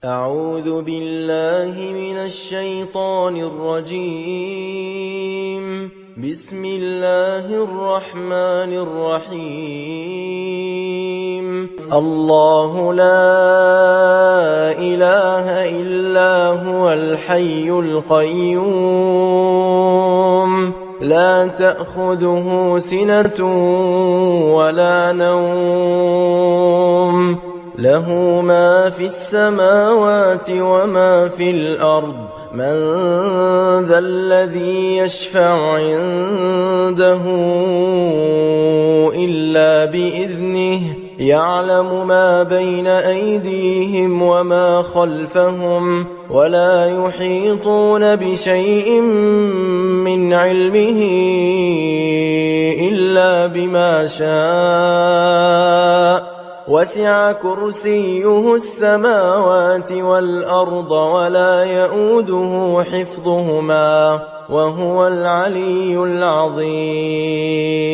أعوذ بالله من الشيطان الرجيم. بسم الله الرحمن الرحيم. الله لا إله إلا هو الحي القيوم لا تأخذه سنة ولا نوم له ما في السماوات وما في الأرض من ذا الذي يشفع عنده إلا بإذنه يعلم ما بين أيديهم وما خلفهم ولا يحيطون بشيء من علمه إلا بما شاء وسع كرسيه السماوات والأرض ولا يؤوده حفظهما وهو العلي العظيم.